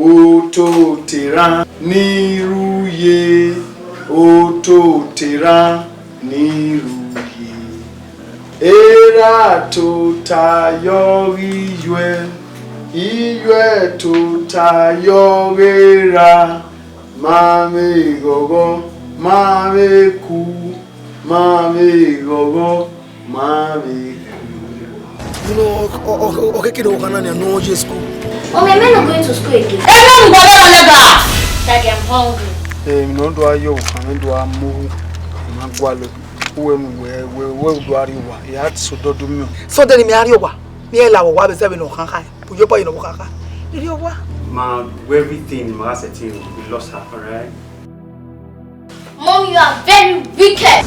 Oto tera niruye. Oto tera niruye. Era to tayori yue. Iwe to tayorera. Mame gogo, mame ku, mame gogo, mame ku. You know, okay, kid, no school. Oh, my men are going to school again. Daddy, I'm hungry. No do I come do I move? Magwalo. Where do I you? He had so do me. So then, me are you? Me allow what is having no hang. Put your boy in a waka. Did you what? Ma, everything, ma, we lost her, alright? Mom, you are very wicked.